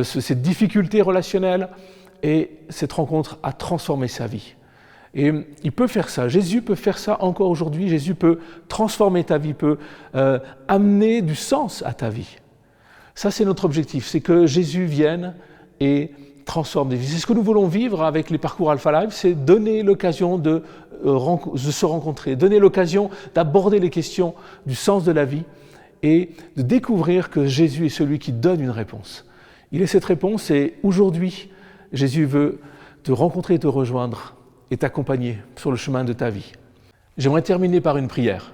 D: ses difficultés relationnelles, et cette rencontre a transformé sa vie. Et il peut faire ça, Jésus peut faire ça encore aujourd'hui, Jésus peut transformer ta vie, peut amener du sens à ta vie. Ça, c'est notre objectif, c'est que Jésus vienne et transforme des vies. C'est ce que nous voulons vivre avec les parcours Alpha Life, c'est donner l'occasion de se rencontrer, donner l'occasion d'aborder les questions du sens de la vie et de découvrir que Jésus est celui qui donne une réponse. Il est cette réponse et aujourd'hui, Jésus veut te rencontrer et te rejoindre et t'accompagner sur le chemin de ta vie. J'aimerais terminer par une prière.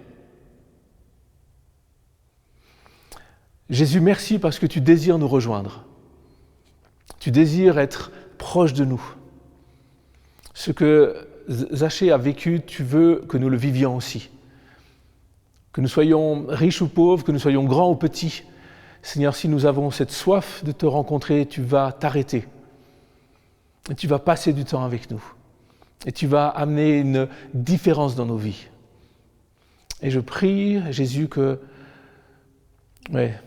D: Jésus, merci parce que tu désires nous rejoindre. Tu désires être proche de nous. Ce que Zachée a vécu, tu veux que nous le vivions aussi. Que nous soyons riches ou pauvres, que nous soyons grands ou petits. Seigneur, si nous avons cette soif de te rencontrer, tu vas t'arrêter. Et tu vas passer du temps avec nous. Et tu vas amener une différence dans nos vies. Et je prie, Jésus, que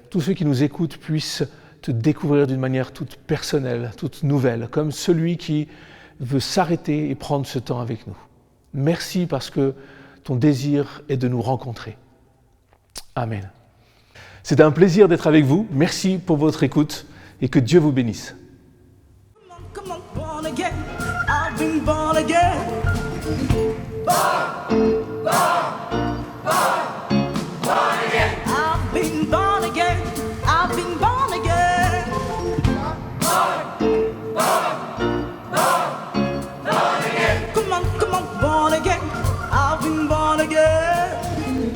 D: tous ceux qui nous écoutent puissent te découvrir d'une manière toute personnelle, toute nouvelle, comme celui qui veut s'arrêter et prendre ce temps avec nous. Merci parce que ton désir est de nous rencontrer. Amen. C'est un plaisir d'être avec vous. Merci pour votre écoute et que Dieu vous bénisse.
F: Come on, born again. I've been born again. I've been born again. I've been born again. Come on, born again. I've been born again.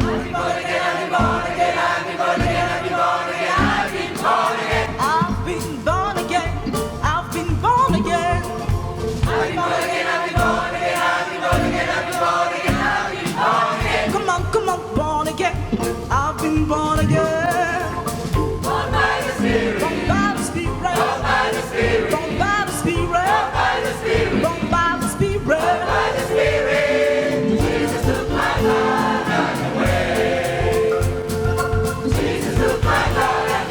F: I've been born again. I've been born again. I've been born again. I've been born again. I've been born again. I've been born again. I've been born again. I've been born again. I've been born again. I've been born again. I've been born again. I've been born again. Come on, born again. I've been born again. Born by the Spirit. Born by the Spirit. Born by the Spirit. Born by the Spirit. Born by the Spirit. Born by the Spirit. Born by the Spirit. Jesus took my burden away. Jesus took my burden.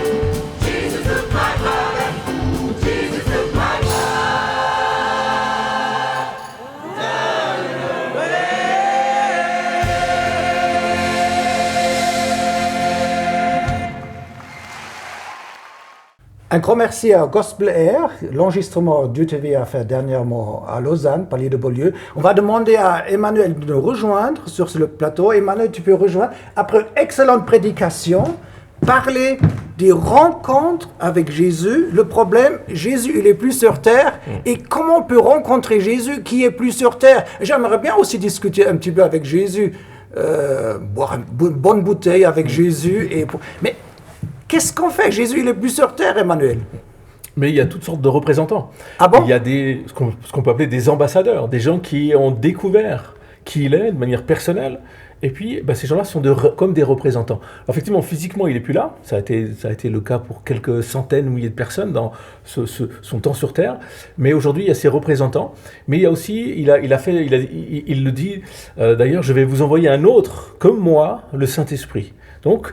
F: Jesus took my burden. Jesus took my
C: Un grand merci à Gospel Air, l'enregistrement d'UTV a fait dernièrement à Lausanne, Palais de Beaulieu. On va demander à Emmanuel de nous rejoindre sur le plateau. Emmanuel, tu peux rejoindre. Après une excellente prédication, parler des rencontres avec Jésus. Le problème, Jésus, il est plus sur terre. Et comment on peut rencontrer Jésus qui est plus sur terre? J'aimerais bien aussi discuter un petit peu avec Jésus, boire une bonne bouteille avec Jésus. Mais qu'est-ce qu'on fait? Jésus, il est plus sur terre, Emmanuel.
D: Mais il y a toutes sortes de représentants.
C: Ah bon?
D: Il y a ce qu'on peut appeler des ambassadeurs, des gens qui ont découvert qui il est de manière personnelle. Et puis, ces gens-là sont comme des représentants. Alors, effectivement, physiquement, il n'est plus là. Ça a été le cas pour quelques centaines ou milliers de personnes dans son temps sur Terre. Mais aujourd'hui, il y a ces représentants. Mais il y a aussi, il le dit, d'ailleurs, je vais vous envoyer un autre, comme moi, le Saint-Esprit. Donc,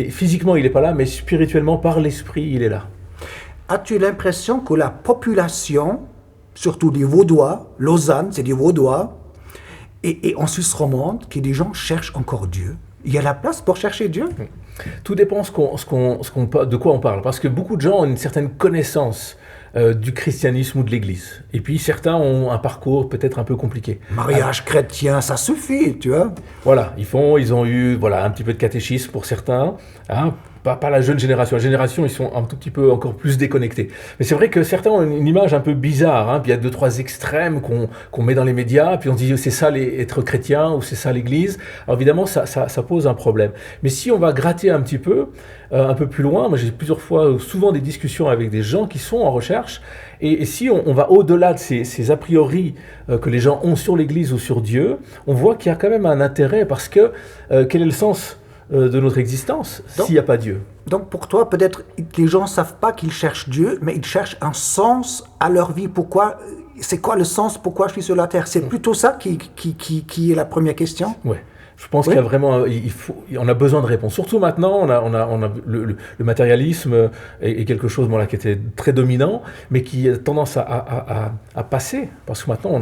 D: physiquement, il n'est pas là, mais spirituellement, par l'Esprit, il est là.
C: As-tu l'impression que la population, surtout des Vaudois, Lausanne, c'est des Vaudois, et en Suisse romande, que des gens cherchent encore Dieu? Il y a la place pour chercher Dieu?
D: Tout dépend de quoi on parle. Parce que beaucoup de gens ont une certaine connaissance du christianisme ou de l'Église. Et puis certains ont un parcours peut-être un peu compliqué.
C: Mariage chrétien, ça suffit, tu vois.
D: Voilà, ils ont eu un petit peu de catéchisme pour certains, hein, pas la jeune génération. La génération, ils sont un tout petit peu encore plus déconnectés. Mais c'est vrai que certains ont une image un peu bizarre, hein, puis il y a 2-3 extrêmes qu'on met dans les médias, puis on dit c'est ça être chrétien ou c'est ça l'Église. Alors évidemment, ça pose un problème. Mais si on va gratter un petit peu, un peu plus loin, moi j'ai souvent des discussions avec des gens qui sont en recherche, et si on va au-delà de ces a priori que les gens ont sur l'Église ou sur Dieu, on voit qu'il y a quand même un intérêt, parce que quel est le sens de notre existence s'il n'y a pas Dieu?
C: Donc pour toi, peut-être les gens ne savent pas qu'ils cherchent Dieu, mais ils cherchent un sens à leur vie. Pourquoi? C'est quoi le sens? Pourquoi je suis sur la terre? C'est plutôt ça qui est la première question?
D: Oui. Je pense qu'il y a vraiment, on a besoin de réponses. Surtout maintenant, on a le matérialisme est quelque chose qui était très dominant, mais qui a tendance à passer. Parce que maintenant,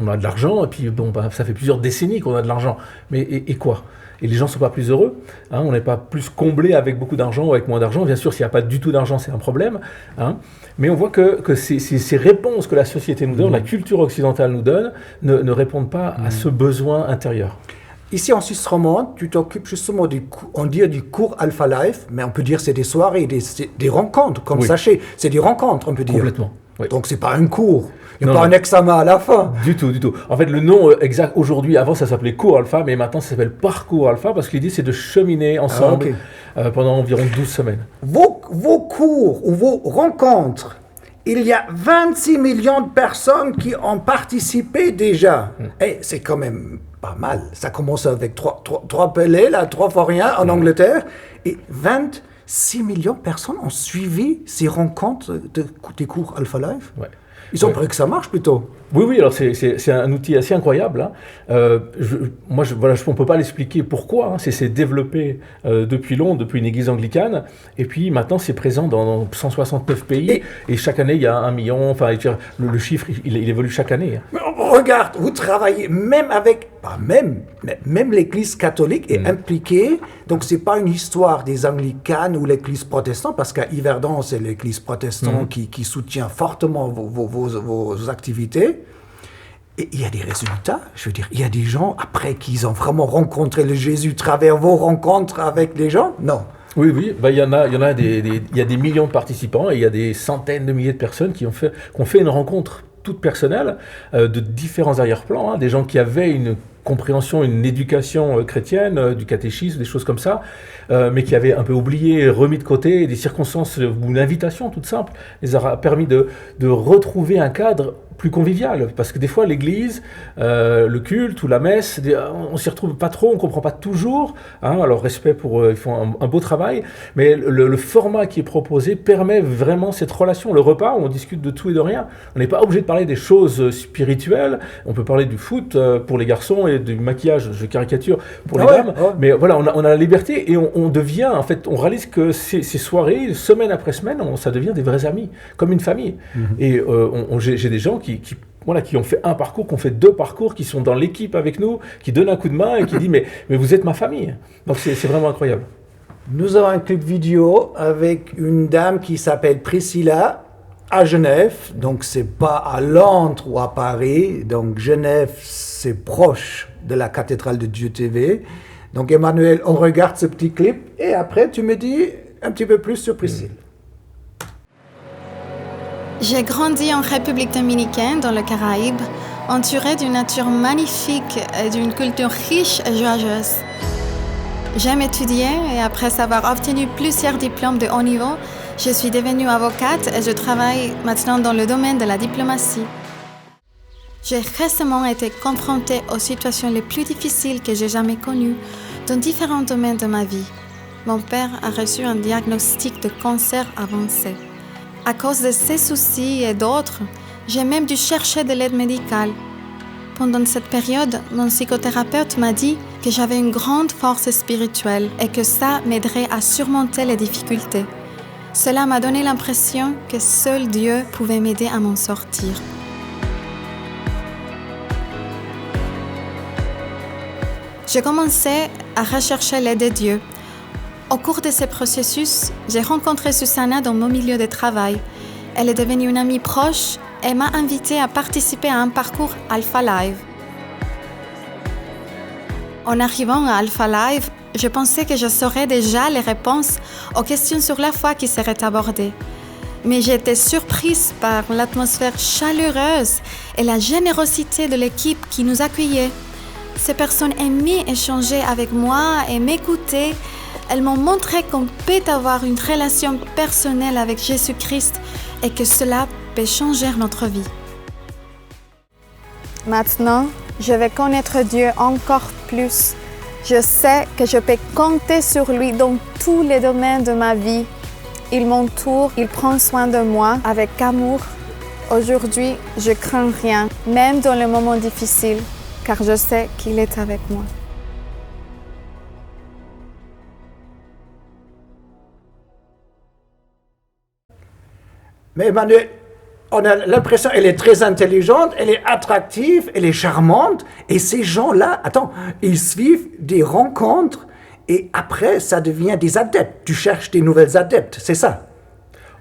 D: on a de l'argent, et puis ça fait plusieurs décennies qu'on a de l'argent. Mais et quoi? Et les gens ne sont pas plus heureux, hein, on n'est pas plus comblé avec beaucoup d'argent ou avec moins d'argent. Bien sûr, s'il n'y a pas du tout d'argent, c'est un problème. Hein. Mais on voit que ces réponses que la société nous donne, la culture occidentale nous donne, ne répondent pas à ce besoin intérieur.
C: Ici en Suisse romande, tu t'occupes justement du cours Alpha Life, mais on peut dire c'est des soirées, des rencontres, comme sachez. C'est des rencontres, on peut dire.
D: Complètement. Oui.
C: Donc c'est pas un cours. Il n'y a pas un examen à la fin.
D: Du tout. En fait, le nom exact aujourd'hui, avant ça s'appelait cours alpha, mais maintenant ça s'appelle parcours alpha, parce que l'idée c'est de cheminer ensemble pendant environ 12 semaines.
C: Vos cours ou vos rencontres, il y a 26 millions de personnes qui ont participé déjà. Et c'est quand même pas mal. Ça commence avec 3 pelés, là, 3 fois rien en Angleterre, et 26 millions de personnes ont suivi ces rencontres des cours Alpha Life.
D: Ouais.
C: Ils ont pris que ça marche plutôt.
D: Oui, alors c'est un outil assez incroyable. Hein. On ne peut pas l'expliquer pourquoi. Hein. C'est développé depuis Londres, depuis une église anglicane. Et puis maintenant, c'est présent dans 169 pays. Et chaque année, il y a 1 million. Enfin, le chiffre, il évolue chaque année.
C: Mais regarde, vous travaillez même avec... Même l'église catholique est impliquée. Donc, ce n'est pas une histoire des anglicanes ou l'église protestante, parce qu'à Yverdon, c'est l'église protestante qui soutient fortement vos activités. Et il y a des résultats. Je veux dire, il y a des gens, après qu'ils ont vraiment rencontré le Jésus à travers vos rencontres avec les gens. Non.
D: Oui, il y en a des millions de participants et il y a des centaines de milliers de personnes qui ont fait une rencontre toute personnelle de différents arrière-plans, hein, des gens qui avaient une compréhension, une éducation chrétienne, du catéchisme, des choses comme ça, mais qui avaient un peu oublié, remis de côté, des circonstances ou une invitation toute simple, les a permis de retrouver un cadre plus convivial, parce que des fois l'église, le culte ou la messe, on s'y retrouve pas trop, on comprend pas toujours, hein, alors respect pour, ils font un beau travail, mais le format qui est proposé permet vraiment cette relation, le repas où on discute de tout et de rien, on n'est pas obligé de parler des choses spirituelles, on peut parler du foot pour les garçons et du maquillage, je caricature, pour les dames, mais voilà, on a la liberté et on devient, en fait, on réalise que ces soirées, semaine après semaine, ça devient des vrais amis, comme une famille, et j'ai des gens qui ont fait un parcours, qui ont fait 2 parcours, qui sont dans l'équipe avec nous, qui donnent un coup de main et qui disent mais vous êtes ma famille. Donc c'est vraiment incroyable.
C: Nous avons un clip vidéo avec une dame qui s'appelle Priscilla à Genève. Donc c'est pas à Londres ou à Paris. Donc Genève, c'est proche de la cathédrale de Dieu TV. Donc Emmanuel, on regarde ce petit clip et après tu me dis un petit peu plus sur Priscilla.
K: J'ai grandi en République dominicaine, dans le Caraïbe, entourée d'une nature magnifique et d'une culture riche et joyeuse. J'aime étudier et après avoir obtenu plusieurs diplômes de haut niveau, je suis devenue avocate et je travaille maintenant dans le domaine de la diplomatie. J'ai récemment été confrontée aux situations les plus difficiles que j'ai jamais connues dans différents domaines de ma vie. Mon père a reçu un diagnostic de cancer avancé. À cause de ces soucis et d'autres, j'ai même dû chercher de l'aide médicale. Pendant cette période, mon psychothérapeute m'a dit que j'avais une grande force spirituelle et que ça m'aiderait à surmonter les difficultés. Cela m'a donné l'impression que seul Dieu pouvait m'aider à m'en sortir. J'ai commencé à rechercher l'aide de Dieu. Au cours de ce processus, j'ai rencontré Susanna dans mon milieu de travail. Elle est devenue une amie proche et m'a invitée à participer à un parcours Alpha Live. En arrivant à Alpha Live, je pensais que je saurais déjà les réponses aux questions sur la foi qui seraient abordées. Mais j'ai été surprise par l'atmosphère chaleureuse et la générosité de l'équipe qui nous accueillait. Ces personnes aimaient échanger avec moi et m'écouter. Elles m'ont montré qu'on peut avoir une relation personnelle avec Jésus-Christ et que cela peut changer notre vie. Maintenant, je vais connaître Dieu encore plus. Je sais que je peux compter sur lui dans tous les domaines de ma vie. Il m'entoure, il prend soin de moi avec amour. Aujourd'hui, je crains rien, même dans les moments difficiles, car je sais qu'il est avec moi.
C: Mais Emmanuel, on a l'impression qu'elle est très intelligente, elle est attractive, elle est charmante. Et ces gens-là, ils suivent des rencontres et après, ça devient des adeptes. Tu cherches des nouvelles adeptes, c'est ça?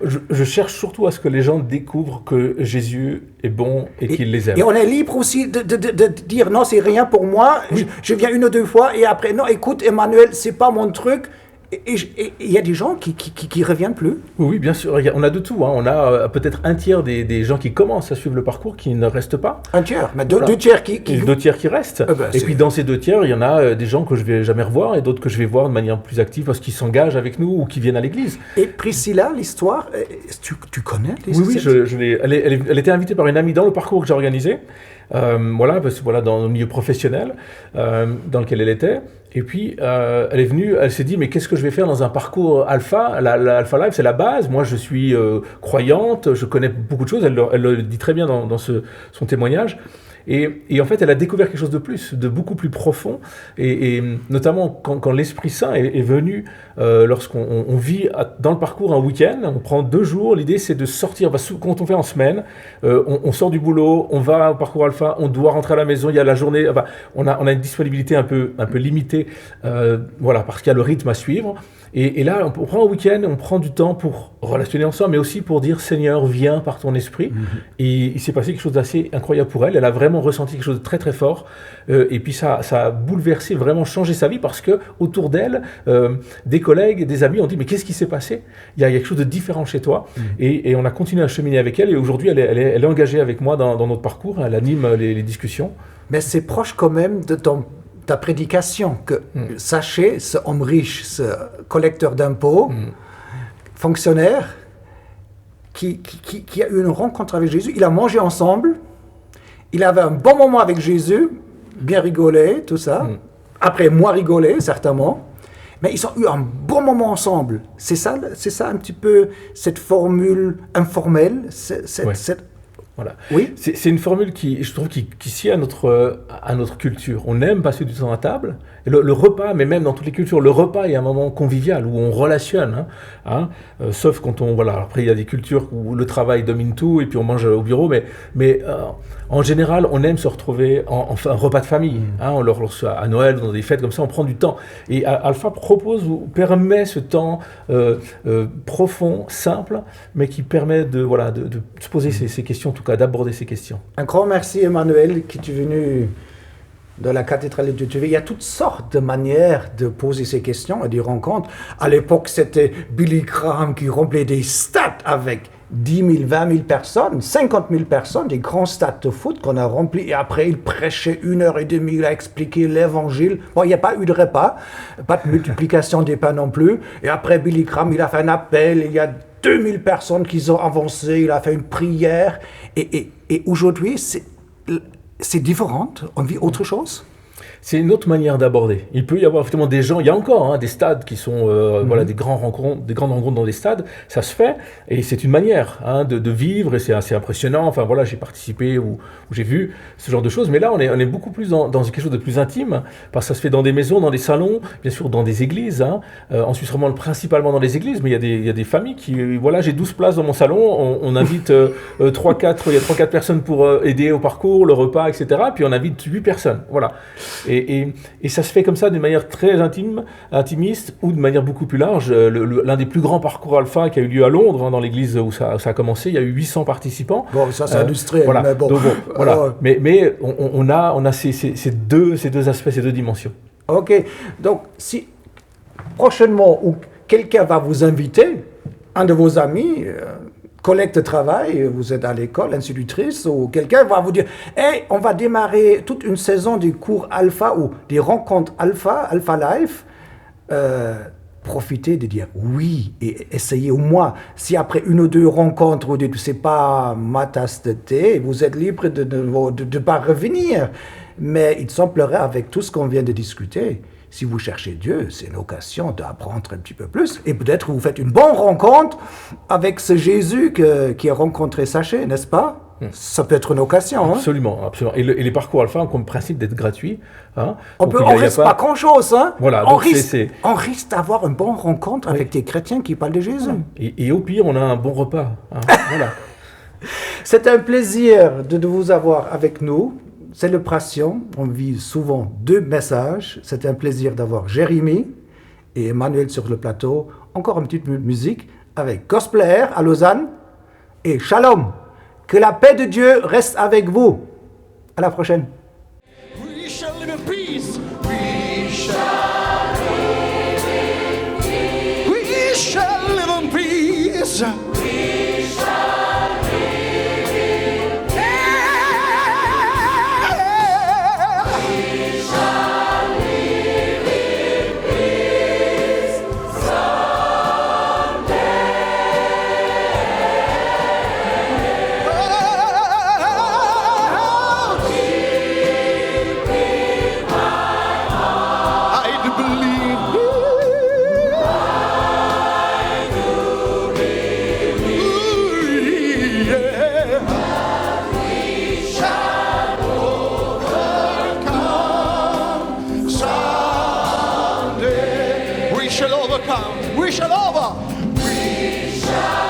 D: Je cherche surtout à ce que les gens découvrent que Jésus est bon et qu'il les aime.
C: Et on est libre aussi de dire non, c'est rien pour moi, je viens 1 ou 2 fois et après, non, écoute Emmanuel, c'est pas mon truc. Et il y a des gens qui reviennent plus.
D: Oui, bien sûr. On a de tout. Hein. On a peut-être un tiers des gens qui commencent à suivre le parcours qui ne restent pas.
C: Un tiers, mais deux tiers qui...
D: Et 2 tiers qui restent. Et puis dans ces 2 tiers, il y en a des gens que je vais jamais revoir et d'autres que je vais voir de manière plus active parce qu'ils s'engagent avec nous ou qui viennent à l'église.
C: Et Priscilla, l'histoire, tu connais l'histoire?
D: Oui, elle était invitée par une amie dans le parcours que j'ai organisé. Dans le milieu professionnel dans lequel elle était. Et puis, elle est venue, elle s'est dit, mais qu'est-ce que je vais faire dans un parcours alpha? L'Alpha Life, c'est la base. Moi, je suis croyante, je connais beaucoup de choses. Elle le dit très bien dans son témoignage. Et en fait, elle a découvert quelque chose de plus, de beaucoup plus profond. Et notamment, quand l'Esprit Saint est venu, lorsqu'on vit dans le parcours un week-end, on prend 2 jours. L'idée, c'est de sortir. Quand on fait en semaine, on sort du boulot, on va au parcours alpha, on doit rentrer à la maison. Il y a la journée. Enfin, on a une disponibilité un peu limitée, voilà, parce qu'il y a le rythme à suivre. Et là, on prend un week-end, on prend du temps pour relationner ensemble, mais aussi pour dire, Seigneur, viens par ton esprit. Et il s'est passé quelque chose d'assez incroyable pour elle. Elle a vraiment ressenti quelque chose de très très fort. Et puis ça a bouleversé, vraiment changé sa vie, parce que autour d'elle, des collègues, des amis ont dit, mais qu'est-ce qui s'est passé? Il y a quelque chose de différent chez toi. Et on a continué à cheminer avec elle. Et aujourd'hui, elle est engagée avec moi dans notre parcours. Elle anime les discussions.
C: Mais c'est proche quand même de ta prédication, que sachez, ce homme riche, ce collecteur d'impôts, fonctionnaire, qui a eu une rencontre avec Jésus, il a mangé ensemble, il avait un bon moment avec Jésus, bien rigolé, tout ça, après moins rigolé, certainement, mais ils ont eu un bon moment ensemble. C'est ça un petit peu cette formule informelle,
D: Voilà.
C: Oui.
D: C'est une formule qui, je trouve, qui sied à notre culture. On aime passer du temps à table. Et le repas, mais même dans toutes les cultures, le repas est un moment convivial où on relationne. Sauf quand voilà. Après, il y a des cultures où le travail domine tout et puis on mange au bureau. Mais en général, on aime se retrouver en un repas de famille. À Noël, dans des fêtes comme ça, on prend du temps. Et Alpha permet ce temps profond, simple, mais qui permet de se poser ces questions, en tout cas d'aborder ces questions.
C: Un grand merci, Emmanuel, qui est venu de la cathédrale de Dieu. Il y a toutes sortes de manières de poser ces questions et des rencontres. À l'époque, c'était Billy Graham qui remplissait des stades avec 10 000, 20 000 personnes, 50 000 personnes, des grands stades de foot qu'on a remplis. Et après, il prêchait 1h30, il a expliqué l'évangile. Bon, il n'y a pas eu de repas, pas de multiplication des pains non plus. Et après, Billy Graham, il a fait un appel, il y a 2000 personnes qui ont avancé, il a fait une prière. Et aujourd'hui, c'est différent, on vit autre chose.
D: C'est une autre manière d'aborder. Il peut y avoir effectivement des gens, il y a encore des stades qui sont des grandes rencontres dans des stades, ça se fait, et c'est une manière de vivre, et c'est assez impressionnant. Enfin voilà, j'ai participé ou j'ai vu ce genre de choses, mais là on est beaucoup plus dans quelque chose de plus intime, parce que ça se fait dans des maisons, dans des salons, bien sûr dans des églises, en Suisse romande principalement dans les églises, mais il y a des familles qui, voilà, j'ai 12 places dans mon salon, on invite 3-4 personnes pour aider au parcours, le repas, etc., puis on invite 8 personnes, voilà. Et ça se fait comme ça d'une manière très intimiste ou de manière beaucoup plus large. L'un des plus grands parcours alpha qui a eu lieu à Londres, dans l'église où ça a commencé, il y a eu 800 participants.
C: Bon, ça c'est industriel,
D: voilà.
C: mais bon.
D: Donc, voilà. Mais on a ces deux aspects, ces deux dimensions.
C: Ok, donc si prochainement ou quelqu'un va vous inviter, un de vos amis, collègue de travail, vous êtes à l'école, institutrice, ou quelqu'un va vous dire « Hey, on va démarrer toute une saison des cours alpha ou des rencontres alpha life », profitez de dire oui et essayez au moins. Si après 1 ou 2 rencontres, vous dites « c'est pas ma tasse de thé », vous êtes libre de ne pas revenir. Mais il semblerait, avec tout ce qu'on vient de discuter, si vous cherchez Dieu, c'est une occasion d'apprendre un petit peu plus. Et peut-être vous faites une bonne rencontre avec ce Jésus qui a rencontré Zachée, n'est-ce pas? Ça peut être une occasion.
D: Absolument, absolument. Et les parcours alpha ont comme principe d'être gratuits.
C: On risque pas grand-chose.
D: Voilà,
C: on risque d'avoir une bonne rencontre avec des chrétiens qui parlent de Jésus.
D: Et au pire, on a un bon repas. Voilà.
C: C'est un plaisir de vous avoir avec nous. Célébration, on vit souvent 2 messages. C'est un plaisir d'avoir Jérémy et Emmanuel sur le plateau. Encore une petite musique avec Gospel Air à Lausanne et Shalom. Que la paix de Dieu reste avec vous. À la prochaine.
F: We shall live in peace. We shall live in peace. We shall live in peace. We shall live in peace. We shall live in peace someday. Deep in my heart, I We shall over. We shall